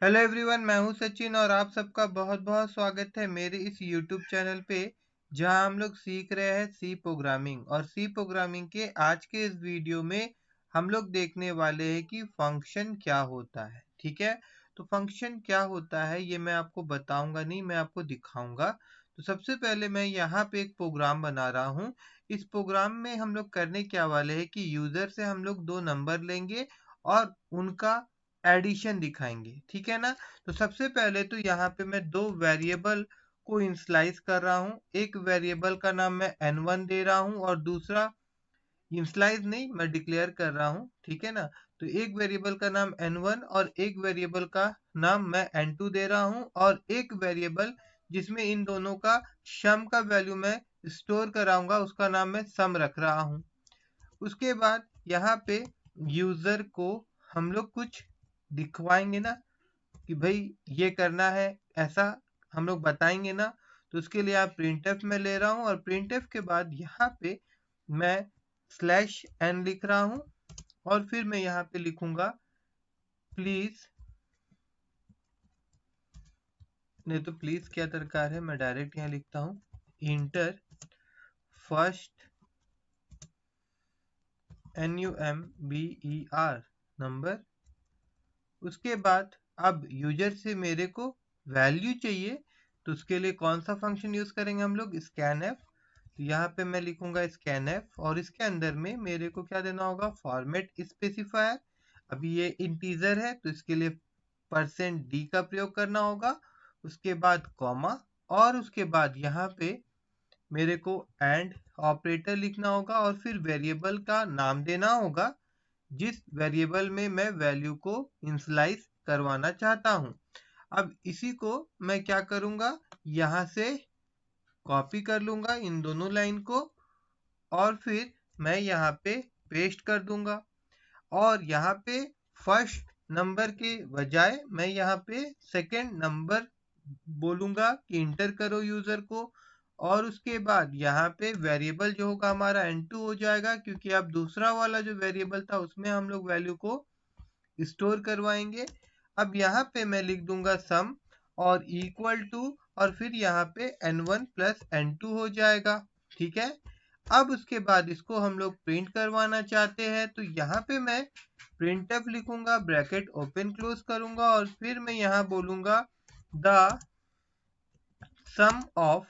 Hello everyone, मैं हूं सचिन और आप सबका बहुत बहुत स्वागत है मेरे इस यूट्यूब चैनल पे, जहां हम लोग सीख रहे हैं सी प्रोग्रामिंग। और सी प्रोग्रामिंग के आज के इस वीडियो में हम लोग देखने वाले हैं कि फंक्शन क्या होता है। ठीक है, तो फंक्शन क्या होता है ये मैं आपको बताऊंगा नहीं, मैं आपको दिखाऊंगा। तो सबसे पहले मैं यहाँ पे एक प्रोग्राम बना रहा हूँ। इस प्रोग्राम में हम लोग करने क्या वाले हैं कि यूजर से हम लोग दो नंबर लेंगे और उनका एडिशन दिखाएंगे। ठीक है ना। तो सबसे पहले तो यहाँ पे मैं दो वेरिएबल को इनिशियलाइज कर रहा हूँ। एक वेरिएबल का नाम मैं n1 दे रहा हूँ और दूसरा इनिशियलाइज नहीं, मैं डिक्लेयर कर रहा हूँ। ठीक है ना। तो एक वेरिएबल का नाम n1 और एक वेरिएबल का नाम मैं n2 दे रहा हूँ, और एक वेरिएबल जिसमें इन दोनों का सम का वैल्यू मैं स्टोर कराऊंगा उसका नाम मैं सम रख रहा हूँ। उसके बाद यहाँ पे यूजर को हम लोग कुछ दिखवाएंगे ना कि भाई ये करना है, ऐसा हम लोग बताएंगे ना। तो उसके लिए आप प्रिंटफ में ले रहा हूँ, और प्रिंटफ के बाद यहाँ पे मैं स्लैश n लिख रहा हूँ, और फिर मैं यहाँ पे लिखूंगा प्लीज। नहीं तो प्लीज क्या दरकार है, मैं डायरेक्ट यहाँ लिखता हूँ इंटर फर्स्ट NUMBER नंबर। उसके बाद अब यूजर से मेरे को वैल्यू चाहिए, तो उसके लिए कौन सा फंक्शन यूज करेंगे हम लोग, स्कैनफ। तो यहाँ पे मैं लिखूंगा स्कैनफ, और इसके अंदर में मेरे को क्या देना होगा, फॉर्मेट स्पेसिफायर। अभी ये इंटीजर है तो इसके लिए %d का प्रयोग करना होगा। उसके बाद कॉमा, और उसके बाद यहाँ पे मेरे को एंड ऑपरेटर लिखना होगा, और फिर वेरिएबल का नाम देना होगा जिस वेरिएबल में मैं वैल्यू को इनिशियलाइज करवाना चाहता हूँ। अब इसी को मैं क्या करूंगा, यहाँ से कॉपी कर लूंगा इन दोनों लाइन को, और फिर मैं यहाँ पे पेस्ट कर दूंगा। और यहाँ पे फर्स्ट नंबर के बजाय मैं यहाँ पे सेकंड नंबर बोलूंगा कि इंटर करो यूजर को। और उसके बाद यहाँ पे वेरिएबल जो होगा हमारा n2 हो जाएगा, क्योंकि अब दूसरा वाला जो वेरिएबल था उसमें हम लोग वैल्यू को स्टोर करवाएंगे। अब यहाँ पे मैं लिख दूंगा सम और इक्वल टू, और फिर यहाँ पे n1 प्लस n2 हो जाएगा। ठीक है। अब उसके बाद इसको हम लोग प्रिंट करवाना चाहते हैं, तो यहाँ पे मैं प्रिंटफ लिखूंगा, ब्रैकेट ओपन क्लोज करूंगा, और फिर मैं यहाँ बोलूंगा the sum of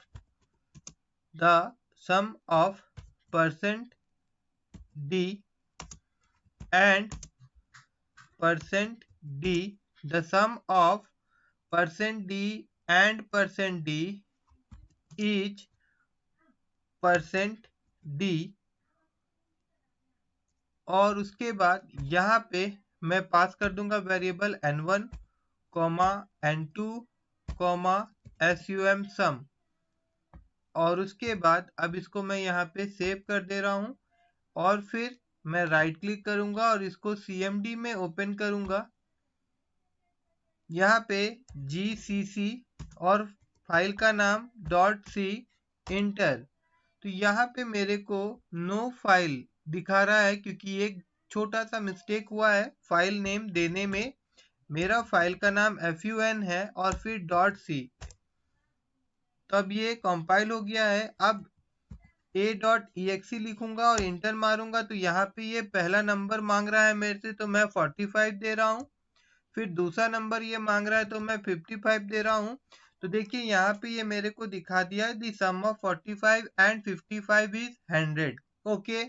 %d and %d, the sum of %d and %d is %d। और उसके बाद यहाँ पे मैं पास कर दूंगा वेरिएबल n1 n2 sum सम। और उसके बाद अब इसको मैं यहाँ पे सेव कर दे रहा हूँ, और फिर मैं राइट क्लिक करूंगा और इसको CMD में ओपन करूंगा। यहाँ पे GCC और फाइल का नाम .c इंटर। तो यहाँ पे मेरे को नो फाइल दिखा रहा है, क्योंकि एक छोटा सा मिस्टेक हुआ है फाइल नेम देने में। मेरा फाइल का नाम fun है और फिर .c। तो अब ये कंपाइल हो गया है। अब a.exe लिखूंगा और इंटर मारूंगा, तो यहाँ पे ये पहला नंबर मांग रहा है मेरे से, तो मैं 45 दे रहा हूँ। फिर दूसरा नंबर ये मांग रहा है तो मैं 55 दे रहा हूँ। तो देखिए यहाँ पे ये मेरे को दिखा दिया है the sum of 45 and 55 is 100। Okay.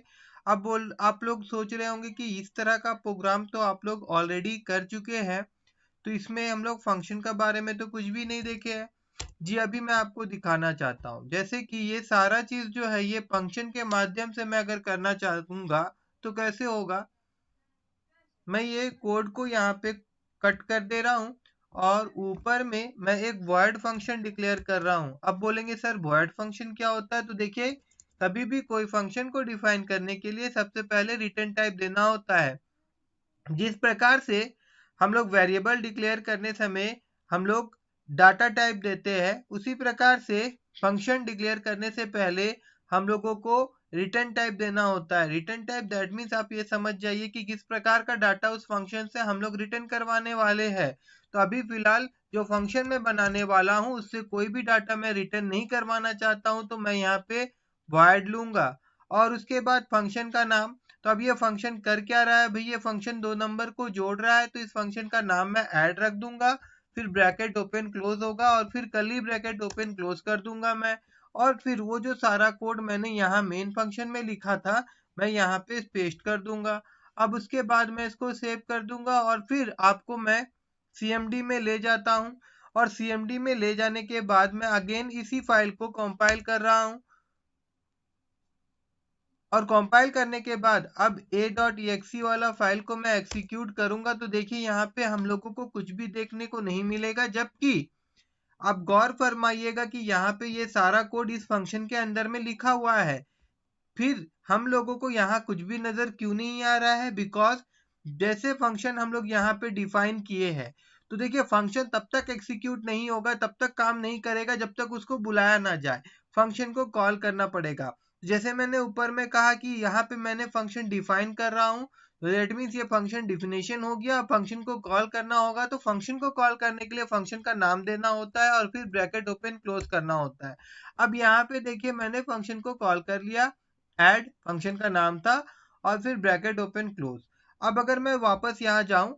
अब आप लोग सोच रहे होंगे कि इस तरह का प्रोग्राम तो आप लोग ऑलरेडी कर चुके हैं, तो इसमें हम लोग फंक्शन के बारे में तो कुछ भी नहीं देखे हैं। जी अभी मैं आपको दिखाना चाहता हूँ, जैसे कि ये सारा चीज जो है ये फंक्शन के माध्यम से मैं अगर करना चाहूंगा तो कैसे होगा। मैं ये कोड को यहाँ पे कट कर दे रहा हूँ, और ऊपर में मैं एक void फंक्शन डिक्लेयर कर रहा हूँ। अब बोलेंगे सर void फंक्शन क्या होता है, तो देखिए कभी भी कोई फंक्शन को डिफाइन करने के लिए सबसे पहले रिटर्न टाइप देना होता है। जिस प्रकार से हम लोग वेरिएबल डिक्लेयर करने समय हम लोग डाटा टाइप देते हैं, उसी प्रकार से फंक्शन डिक्लेयर करने से पहले हम लोगों को रिटर्न टाइप देना होता है। रिटर्न टाइप दैट मीन्स आप ये समझ जाइए कि किस प्रकार का डाटा उस फंक्शन से हम लोग रिटर्न करवाने वाले हैं। तो अभी फिलहाल जो फंक्शन में बनाने वाला हूँ उससे कोई भी डाटा मैं रिटर्न नहीं करवाना चाहता हूँ, तो मैं यहाँ पे void लूंगा। और उसके बाद फंक्शन का नाम, तो अब ये फंक्शन कर क्या रहा है भाई, ये फंक्शन 2 नंबर को जोड़ रहा है, तो इस फंक्शन का नाम मैं ऐड रख दूंगा, फिर ब्रैकेट ओपन क्लोज होगा और फिर कर्ली ब्रैकेट ओपन क्लोज कर दूंगा मैं। और फिर वो जो सारा कोड मैंने यहाँ मेन फंक्शन में लिखा था मैं यहाँ पे पेस्ट कर दूंगा। अब उसके बाद मैं इसको सेव कर दूंगा और फिर आपको मैं CMD में ले जाता हूँ, और CMD में ले जाने के बाद मैं अगेन इसी फाइल को कंपाइल कर रहा हूँ। और कंपाइल करने के बाद अब a.exe वाला फाइल को मैं एग्जीक्यूट करूंगा, तो देखिए यहाँ पे हम लोगों को कुछ भी देखने को नहीं मिलेगा, जबकि आप गौर फरमाइएगा कि यहाँ पे ये सारा कोड इस फंक्शन के अंदर में लिखा हुआ है। फिर हम लोगों को यहाँ कुछ भी नजर क्यों नहीं आ रहा है, बिकॉज जैसे फंक्शन हम लोग यहाँ पे डिफाइन किए हैं, तो देखिए फंक्शन तब तक एग्जीक्यूट नहीं होगा, तब तक काम नहीं करेगा जब तक उसको बुलाया ना जाए। फंक्शन को कॉल करना पड़ेगा। जैसे मैंने ऊपर में कहा कि यहाँ पे मैंने फंक्शन डिफाइन कर रहा हूँ, तो दैट मीन्स ये फंक्शन डिफिनेशन हो गया। फंक्शन को कॉल करना होगा, तो फंक्शन को कॉल करने के लिए फंक्शन का नाम देना होता है और फिर ब्रैकेट ओपन क्लोज करना होता है। अब यहाँ पे देखिए मैंने फंक्शन को कॉल कर लिया, ऐड फंक्शन का नाम था और फिर ब्रैकेट ओपन क्लोज। अब अगर मैं वापस यहाँ जाऊं,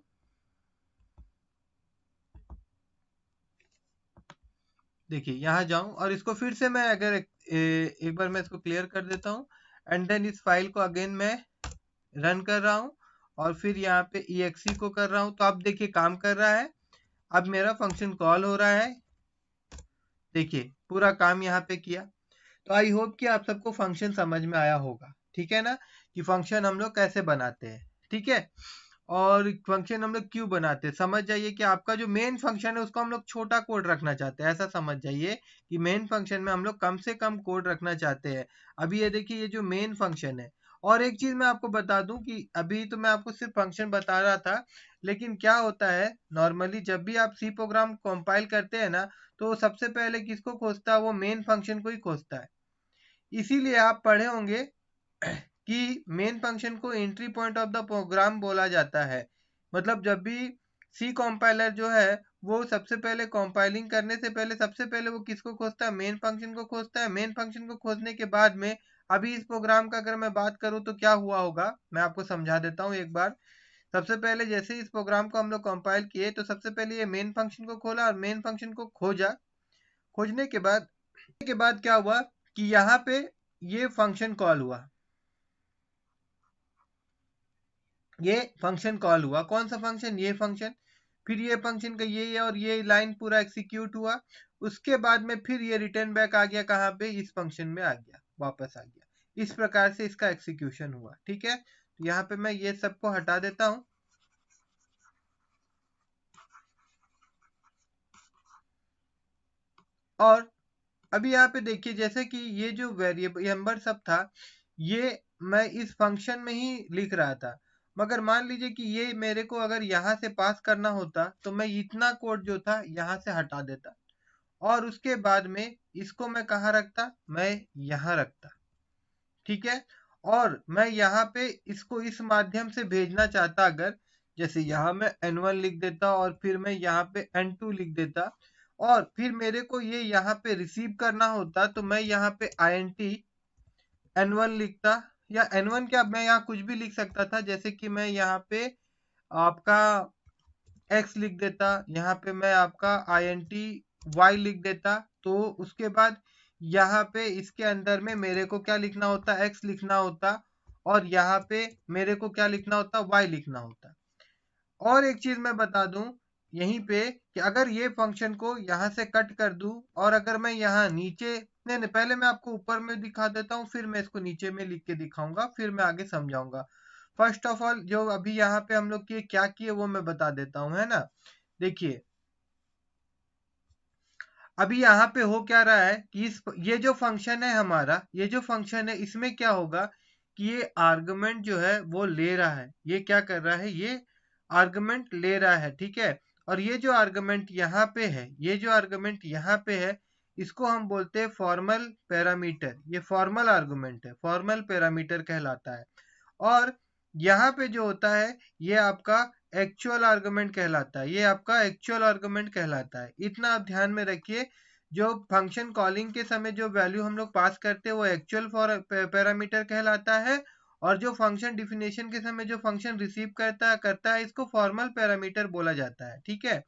देखिए यहाँ जाऊं और इसको फिर से मैं अगर एक बार मैं इसको क्लियर कर देता हूं, एंड देन इस फाइल को अगेन मैं रन कर रहा हूं और फिर यहाँ पे exe को कर रहा हूं, तो आप देखिए काम कर रहा है। अब मेरा फंक्शन कॉल हो रहा है, देखिए पूरा काम यहाँ पे किया। तो आई होप कि आप सबको फंक्शन समझ में आया होगा, ठीक है ना, कि फंक्शन हम लोग कैसे बनाते हैं, ठीक है। और फंक्शन हम लोग क्यों बनाते हैं, समझ जाइए कि आपका जो मेन फंक्शन है उसको हम लोग छोटा कोड रखना चाहते हैं, ऐसा समझ जाइए कि मेन फंक्शन में हम लोग कम से कम कोड रखना चाहते हैं। अभी ये देखिए ये जो मेन फंक्शन है, और एक चीज मैं आपको बता दूं कि अभी तो मैं आपको सिर्फ फंक्शन बता रहा था, लेकिन क्या होता है नॉर्मली जब भी आप सी प्रोग्राम कंपाइल करते हैं ना, तो सबसे पहले किसको खोजता है, वो मेन फंक्शन को ही खोजता है। इसीलिए आप पढ़े होंगे कि मेन फंक्शन को entry point of the program बोला जाता है। मतलब जब भी सी कंपाइलर जो है वो सबसे पहले कंपाइलिंग करने से पहले सबसे पहले वो किसको खोजता है, मेन फंक्शन को खोजता है। मेन फंक्शन को खोजने के बाद में अभी इस प्रोग्राम का अगर मैं बात करूं तो क्या हुआ होगा, मैं आपको समझा देता हूं एक बार। सबसे पहले जैसे इस प्रोग्राम को हम लोग कंपाइल किए, तो सबसे पहले ये मेन फंक्शन को खोला और मेन फंक्शन को खोजा। खोजने के बाद क्या हुआ कि यहाँ पे ये फंक्शन कॉल हुआ, ये फंक्शन कॉल हुआ, कौन सा फंक्शन, ये फंक्शन। फिर ये फंक्शन का ये और ये लाइन पूरा एग्जीक्यूट हुआ। उसके बाद में फिर ये रिटर्न बैक आ गया, कहाँ पे, इस फंक्शन में आ गया, वापस आ गया। इस प्रकार से इसका एग्जीक्यूशन हुआ, ठीक है। तो यहाँ पे मैं ये सबको हटा देता हूँ। और अभी यहाँ पे देखिए जैसे कि ये जो वेरिएबल नंबर सब था, ये मैं इस फंक्शन में ही लिख रहा था, मगर मान लीजिए कि ये मेरे को अगर यहाँ से पास करना होता तो मैं इतना कोड जो था यहाँ से हटा देता और उसके बाद में इसको मैं कहाँ रखता, मैं यहाँ रखता, ठीक है। और मैं यहाँ पे इसको इस माध्यम से भेजना चाहता, अगर जैसे यहाँ मैं n1 लिख देता और फिर मैं यहाँ पे n2 लिख देता, और फिर मेरे को ये यहाँ पे रिसीव करना होता, तो मैं यहाँ पे int n1 लिखता, या n1 क्या, मैं यहाँ कुछ भी लिख सकता था, जैसे कि मैं यहाँ पे आपका x लिख देता, यहाँ पे मैं आपका int y लिख देता। तो उसके बाद यहाँ पे इसके अंदर में मेरे को क्या लिखना होता, x लिखना होता, और यहाँ पे मेरे को क्या लिखना होता, y लिखना होता। और एक चीज मैं बता दूं यहीं पे कि अगर ये फंक्शन को यहाँ से कट कर दूं और अगर मैं यहाँ नीचे, नहीं पहले मैं आपको ऊपर में दिखा देता हूँ, फिर मैं इसको नीचे में लिख के दिखाऊंगा, फिर मैं आगे समझाऊंगा। फर्स्ट ऑफ ऑल जो अभी यहाँ पे हम लोग क्या किए वो मैं बता देता हूँ, है ना। देखिए अभी यहाँ पे हो क्या रहा है कि ये जो फंक्शन है हमारा, ये जो फंक्शन है इसमें क्या होगा कि ये आर्गुमेंट जो है वो ले रहा है, ये क्या कर रहा है, ये आर्गुमेंट ले रहा है, ठीक है। और ये जो आर्गुमेंट यहाँ पे है, ये जो आर्गुमेंट यहाँ पे है, इसको हम बोलते हैं फॉर्मल पैरामीटर। ये फॉर्मल आर्गुमेंट है, फॉर्मल पैरामीटर कहलाता है। और यहाँ पे जो होता है ये आपका एक्चुअल आर्गुमेंट कहलाता है, ये आपका एक्चुअल आर्गुमेंट कहलाता है। इतना आप ध्यान में रखिए, जो फंक्शन कॉलिंग के समय जो वैल्यू हम लोग पास करते हैं वो एक्चुअल पैरामीटर कहलाता है, और जो फंक्शन डिफिनेशन के समय जो फंक्शन रिसीव करता है इसको फॉर्मल पैरामीटर बोला जाता है। ठीक है,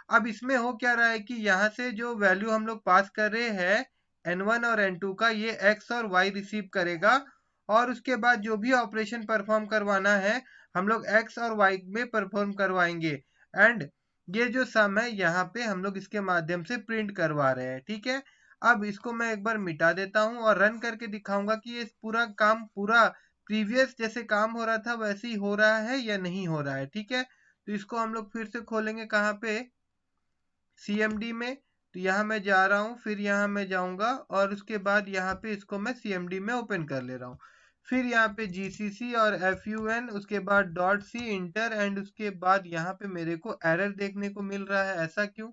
अब इसमें हो क्या रहा है कि यहाँ से जो वैल्यू हम लोग पास कर रहे हैं n1 और n2 का, ये x और y रिसीव करेगा, और उसके बाद जो भी ऑपरेशन परफॉर्म करवाना है हम लोग x और y में परफॉर्म करवाएंगे। एंड ये जो सम है यहाँ पे हम लोग इसके माध्यम से प्रिंट करवा रहे हैं। ठीक है, अब इसको मैं एक बार मिटा देता हूँ और रन करके दिखाऊंगा कि ये पूरा काम पूरा प्रीवियस जैसे काम हो रहा था वैसे ही हो रहा है या नहीं हो रहा है। ठीक है, तो इसको हम लोग फिर से खोलेंगे कहाँ पे, CMD में। तो यहाँ मैं जा रहा हूँ, फिर यहाँ मैं जाऊँगा और उसके बाद यहाँ पे इसको मैं CMD में ओपन कर ले रहा हूँ। फिर यहाँ पे GCC और FUN, उसके बाद .c इंटर, एंड उसके बाद यहाँ पे मेरे को एरर देखने को मिल रहा है। ऐसा क्यों?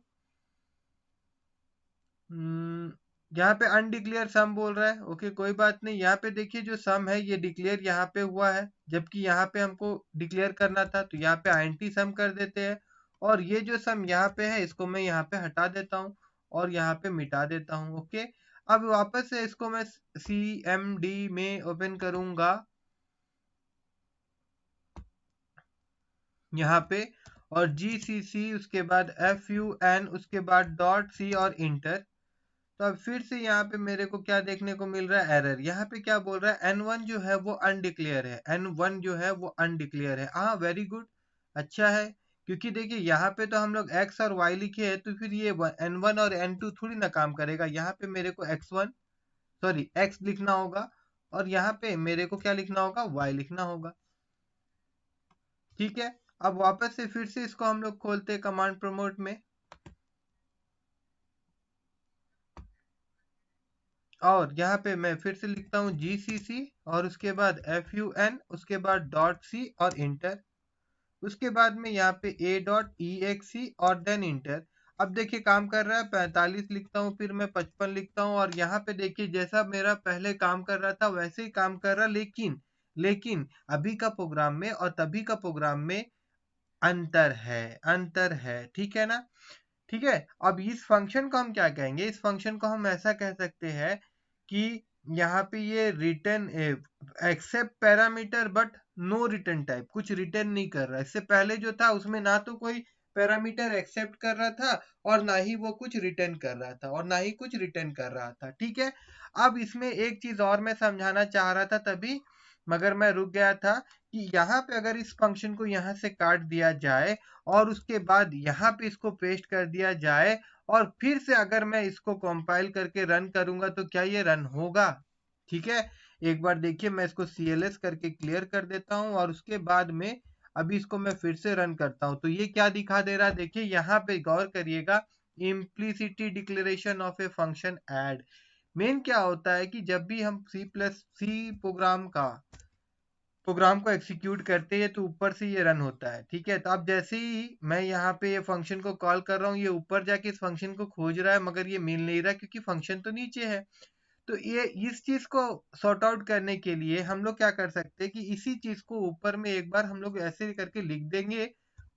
यहाँ पे अनडिक्लेयर सम बोल रहा है। ओके, कोई बात नहीं। यहाँ पे देखिए जो सम है ये डिक्लेयर यहाँ पे हुआ है, जबकि यहाँ पे हमको डिक्लेयर करना था, तो यहाँ पे INT सम कर देते हैं। और ये जो सम यहाँ पे है इसको मैं यहाँ पे हटा देता हूँ और यहाँ पे मिटा देता हूँ। ओके, अब वापस से इसको मैं CMD में ओपन करूंगा यहाँ पे, और GCC उसके बाद FUN उसके बाद .c और इंटर। तो अब फिर से यहाँ पे मेरे को क्या देखने को मिल रहा है, एरर। यहाँ पे क्या बोल रहा है, N1 जो है वो अनडिक्लेयर है, N1 जो है वो अनडिक्लेयर है। हाँ, वेरी गुड, अच्छा है, क्योंकि देखिए यहाँ पे तो हम लोग x और y लिखे हैं, तो फिर ये N1 और N2 थोड़ी ना काम करेगा। यहाँ पे मेरे को x लिखना होगा, और यहाँ पे मेरे को क्या लिखना होगा, y लिखना होगा। ठीक है, अब वापस से फिर से इसको हम लोग खोलते हैं कमांड प्रमोट में, और यहाँ पे मैं फिर से लिखता हूँ GCC और उसके बाद FUN उसके बाद .c और इंटर। उसके बाद में यहाँ पे a.exe और देन इंटर। अब देखिए काम कर रहा है, 45 लिखता हूँ, फिर मैं 55 लिखता हूँ, और यहाँ पे देखिए जैसा मेरा पहले काम कर रहा था वैसे ही काम कर रहा, लेकिन अभी का प्रोग्राम में और तभी का प्रोग्राम में अंतर है। ठीक है ना? ठीक है, अब इस फंक्शन को हम क्या कहेंगे, इस फंक्शन को हम ऐसा कह सकते हैं कि यहाँ पे ये return accept parameter but no return type, कुछ रिटर्न नहीं कर रहा है। इससे पहले जो था उसमें ना तो कोई पैरामीटर एक्सेप्ट कर रहा था और ना ही वो कुछ रिटर्न कर रहा था, और ना ही कुछ रिटर्न कर रहा था। ठीक है, अब इसमें एक चीज और मैं समझाना चाह रहा था तभी, मगर मैं रुक गया था, कि यहाँ पे अगर इस फंक्शन को यहाँ से काट दिया जाए और उसके बाद यहाँ पे इसको पेस्ट कर दिया जाए, और फिर से अगर मैं इसको कंपाइल करके रन करूंगा तो क्या ये रन होगा? ठीक है, एक बार देखिए, मैं इसको CLS करके क्लियर कर देता हूं, और उसके बाद में अभी इसको मैं फिर से रन करता हूं, तो ये क्या दिखा दे रहा है, देखिए यहाँ पे गौर करिएगा, implicit declaration of a function add. Main क्या होता है कि जब भी हम C प्रोग्राम को एग्जीक्यूट करते हैं तो ऊपर से ये रन होता है। ठीक है, तो अब जैसे ही मैं यहाँ पे ये फंक्शन को कॉल कर रहा हूँ, ये ऊपर जाके इस फंक्शन को खोज रहा है, मगर ये मिल नहीं रहा क्योंकि फंक्शन तो नीचे है। तो ये इस चीज को सॉर्ट आउट करने के लिए हम लोग क्या कर सकते हैं कि इसी चीज को ऊपर में एक बार हम लोग ऐसे करके लिख देंगे।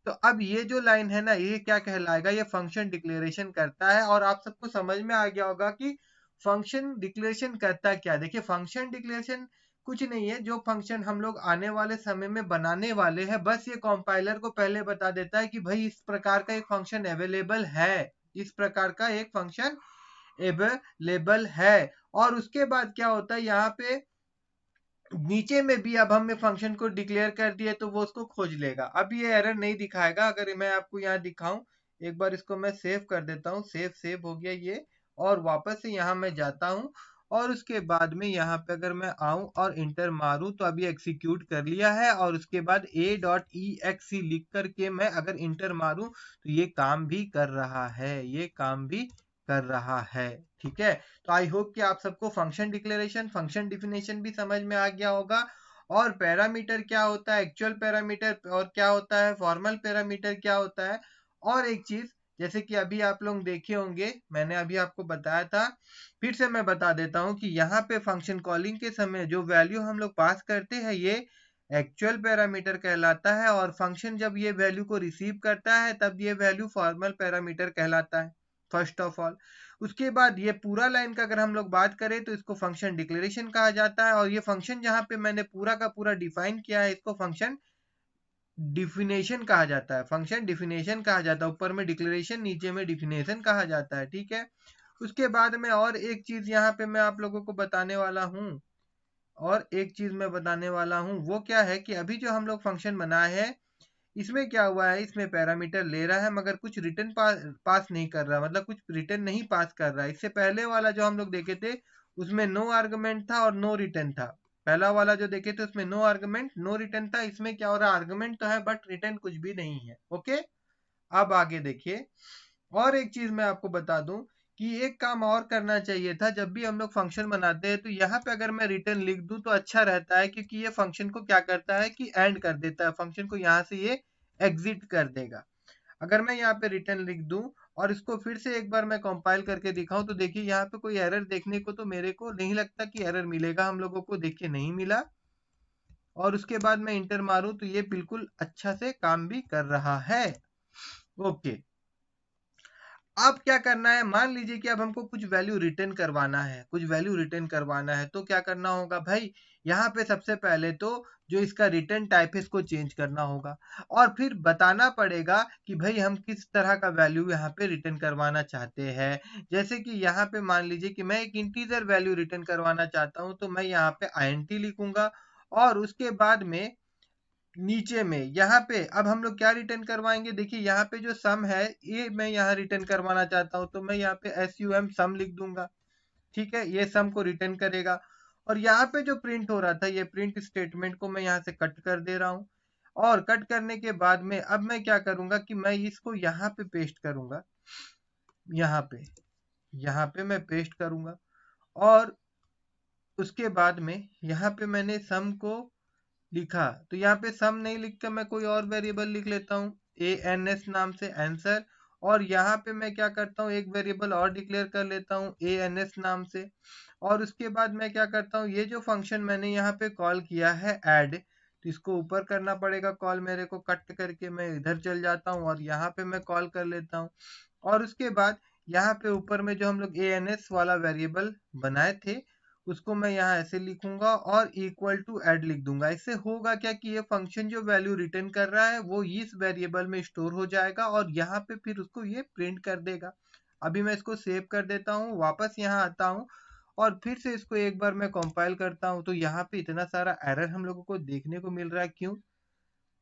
तो अब ये जो लाइन है ना, ये क्या कहलाएगा, ये फंक्शन डिक्लेरेशन करता है। और आप सबको समझ में आ गया होगा कि फंक्शन डिक्लेरेशन करता क्या। देखिए, फंक्शन डिक्लेरेशन कुछ नहीं है, जो फंक्शन हम लोग आने वाले समय में बनाने वाले हैं, बस ये कंपाइलर को पहले बता देता है कि भाई इस प्रकार का एक फंक्शन अवेलेबल है, इस प्रकार का एक फंक्शन अवेलेबल है। और उसके बाद क्या होता है, यहाँ पे नीचे में भी अब हमने फंक्शन को डिक्लेयर कर दिया तो वो उसको खोज लेगा। अब ये एरर नहीं दिखाएगा। अगर मैं आपको यहाँ दिखाऊं, एक बार इसको मैं सेव कर देता हूँ, सेव हो गया ये, और वापस से यहाँ मैं जाता हूँ, और उसके बाद में यहाँ पे अगर मैं आऊं और इंटर मारूं तो अभी एग्जीक्यूट कर लिया है, और उसके बाद a.exe लिख करके मैं अगर इंटर मारूं तो ये काम भी कर रहा है, ये काम भी कर रहा है। ठीक है, तो आई होप कि आप सबको फंक्शन डिक्लेरेशन, फंक्शन डिफिनेशन भी समझ में आ गया होगा, और पैरामीटर क्या होता है, एक्चुअल पैरामीटर और क्या होता है, फॉर्मल पैरामीटर क्या होता है। और एक चीज जैसे कि अभी आप लोग देखे होंगे, मैंने अभी आपको बताया था, फिर से मैं बता देता हूं कि यहाँ पे फंक्शन कॉलिंग के समय जो वैल्यू हम लोग पास करते हैं ये एक्चुअल पैरामीटर कहलाता है, और फंक्शन जब ये वैल्यू को रिसीव करता है तब ये वैल्यू फॉर्मल पैरामीटर कहलाता है फर्स्ट ऑफ ऑल। उसके बाद ये पूरा लाइन का अगर हम लोग बात करें तो इसको फंक्शन डिक्लेरेशन कहा जाता है, और ये फंक्शन जहां पे मैंने पूरा का पूरा डिफाइन किया है इसको फंक्शन डिफिनेशन कहा जाता है, फंक्शन डिफिनेशन कहा जाता है। ऊपर में डिक्लेरेशन, नीचे में डिफिनेशन कहा जाता है, ठीक है। उसके बाद में और एक चीज यहाँ पे मैं आप लोगों को बताने वाला हूँ, और एक चीज मैं बताने वाला हूँ, वो क्या है कि अभी जो हम लोग फंक्शन बनाए हैं इसमें क्या हुआ है, इसमें पैरामीटर ले रहा है मगर कुछ रिटर्न पास नहीं कर रहा, मतलब कुछ रिटर्न नहीं पास कर रहा है। इससे पहले वाला जो हम लोग देखे थे उसमें नो आर्गुमेंट था और नो रिटर्न था। पहला वाला जो देखे थे उसमें नो आर्गुमेंट नो रिटर्न था, इसमें क्या हो रहा है, आर्गुमेंट तो है बट रिटर्न कुछ भी नहीं है। ओके, अब आगे देखिए, और एक चीज मैं आपको बता दूं कि एक काम और करना चाहिए था, जब भी हम लोग फंक्शन बनाते हैं तो यहाँ पे अगर मैं रिटर्न लिख दूं तो अच्छा रहता है, क्योंकि ये फंक्शन को क्या करता है कि एंड कर देता है, फंक्शन को यहाँ से ये एग्जिट कर देगा। अगर मैं यहाँ पे रिटर्न लिख दूं और इसको फिर से एक बार मैं कंपाइल करके दिखाऊं तो देखिए यहाँ पे कोई एरर देखने को तो मेरे को नहीं लगता कि एरर मिलेगा, हम लोगों को देखिए नहीं मिला। और उसके बाद मैं इंटर मारूं तो ये बिल्कुल अच्छा से काम भी कर रहा है। ओके, अब क्या करना है, मान लीजिए कि अब हमको कुछ वैल्यू रिटर्न करवाना है, कुछ वैल्यू रिटर्न करवाना है, तो क्या करना होगा भाई, यहाँ पे सबसे पहले तो जो इसका रिटर्न टाइप है इसको चेंज करना होगा, और फिर बताना पड़ेगा कि भाई हम किस तरह का वैल्यू यहाँ पे रिटर्न करवाना चाहते हैं। जैसे कि यहाँ पे मान लीजिए कि मैं एक इंटीजर वैल्यू रिटर्न करवाना चाहता हूँ, तो मैं यहाँ पे int लिखूंगा, और उसके बाद में नीचे में यहाँ पे अब हम लोग क्या रिटर्न करवाएंगे, देखिए यहाँ पे जो सम है ये मैं यहाँ रिटर्न करवाना चाहता हूँ, तो मैं यहाँ पे sum सम लिख दूंगा, ठीक है, ये सम को रिटर्न करेगा। और यहाँ पे जो प्रिंट हो रहा था ये प्रिंट स्टेटमेंट को मैं यहाँ से कट कर दे रहा हूँ, और कट करने के बाद में अब मैं क्या करूंगा कि मैं इसको यहाँ पे पेस्ट करूंगा, यहाँ पे मैं पेस्ट करूंगा, और उसके बाद में यहाँ पे मैंने सम को लिखा, तो यहाँ पे सम नहीं लिख कर मैं कोई और वेरिएबल लिख लेता हूँ ans नाम से, आंसर। और यहाँ पे मैं क्या करता हूँ, एक वेरिएबल और डिक्लेयर कर लेता हूँ ans नाम से, और उसके बाद मैं क्या करता हूँ, ये जो फंक्शन मैंने यहाँ पे कॉल किया है ऐड, तो इसको ऊपर करना पड़ेगा कॉल, मेरे को कट करके मैं इधर चल जाता हूँ और यहाँ पे मैं कॉल कर लेता हूँ। और उसके बाद यहाँ पे ऊपर में जो हम लोग ans वाला वेरिएबल बनाए थे उसको मैं यहाँ ऐसे लिखूंगा और इक्वल टू ऐड लिख दूंगा। इससे होगा क्या कि ये फंक्शन जो वैल्यू रिटर्न कर रहा है वो इस वेरिएबल में स्टोर हो जाएगा और यहाँ पे फिर उसको ये प्रिंट कर देगा। अभी मैं इसको सेव कर देता हूँ, वापस यहाँ आता हूँ और फिर से इसको एक बार मैं कंपाइल करता हूँ, तो यहाँ पे इतना सारा एरर हम लोगों को देखने को मिल रहा है, क्यों?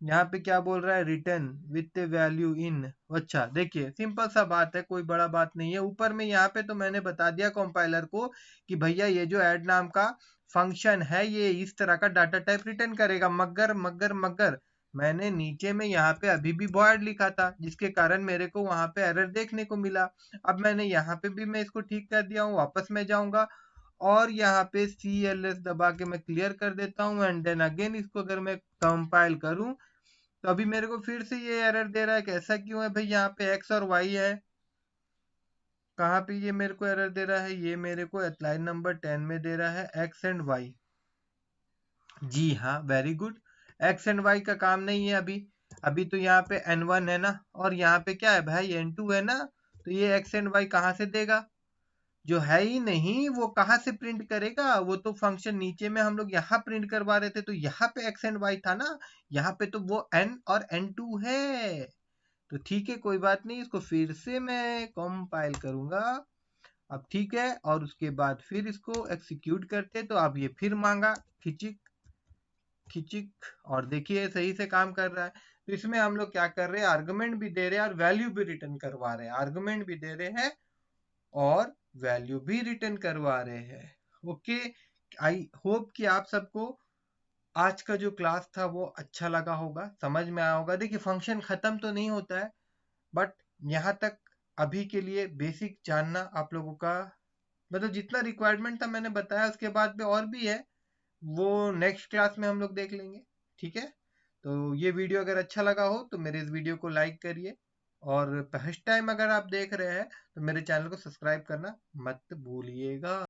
यहाँ पे क्या बोल रहा है, रिटर्न विथ वैल्यू इन। अच्छा देखिए, सिंपल सा बात है, कोई बड़ा बात नहीं है। ऊपर में यहाँ पे तो मैंने बता दिया कंपाइलर को कि भैया ये जो ऐड नाम का फंक्शन है ये इस तरह का डाटा टाइप रिटर्न करेगा, मगर मगर मगर मैंने नीचे में यहाँ पे अभी भी void लिखा था जिसके कारण मेरे को वहां पे एरर देखने को मिला। अब मैंने यहाँ पे भी मैं इसको ठीक कर दिया हूँ, वापस मैं जाऊंगा और यहाँ पे CLS दबा के मैं क्लियर कर देता हूँ, एंड देन अगेन इसको अगर मैं कंपाइल करूँ तो अभी मेरे को फिर से ये एरर दे रहा है। कैसा क्यों है भाई, यहाँ पे x और y है, कहाँ पे ये मेरे को एरर दे रहा है, ये मेरे को लाइन नंबर 10 में दे रहा है x एंड y। जी हाँ, very good, x and y का काम नहीं है अभी, अभी तो यहाँ पे n1 है ना, और यहाँ पे क्या है भाई n2 है ना, तो ये x एंड y कहाँ से देगा, जो है ही नहीं वो कहाँ से प्रिंट करेगा, वो तो फंक्शन नीचे में हम लोग यहाँ प्रिंट करवा रहे थे, तो यहाँ पे x एंड y था ना, यहाँ पे तो वो n और n2 है। तो ठीक है, कोई बात नहीं, इसको फिर से मैं कंपाइल करूंगा। अब ठीक है, और उसके बाद फिर इसको एग्जीक्यूट करते, तो अब ये फिर मांगा खिचिक खिचिक, और देखिए सही से काम कर रहा है। तो इसमें हम लोग क्या कर रहे हैं, आर्गुमेंट भी दे रहे हैं और वैल्यू भी रिटर्न करवा रहे हैं, आर्गुमेंट भी दे रहे हैं और वैल्यू भी रिटर्न करवा रहे हैं। ओके, आई होप कि आप सबको आज का जो क्लास था वो अच्छा लगा होगा, समझ में आया होगा। देखिए फंक्शन खत्म तो नहीं होता है, बट यहाँ तक अभी के लिए बेसिक जानना आप लोगों का, मतलब जितना रिक्वायरमेंट था मैंने बताया, उसके बाद में और भी है, वो नेक्स्ट क्लास में हम लोग देख लेंगे। ठीक है, तो ये वीडियो अगर अच्छा लगा हो तो मेरे इस वीडियो को लाइक करिए और फर्स्ट टाइम अगर आप देख रहे हैं तो मेरे चैनल को सब्सक्राइब करना मत भूलिएगा।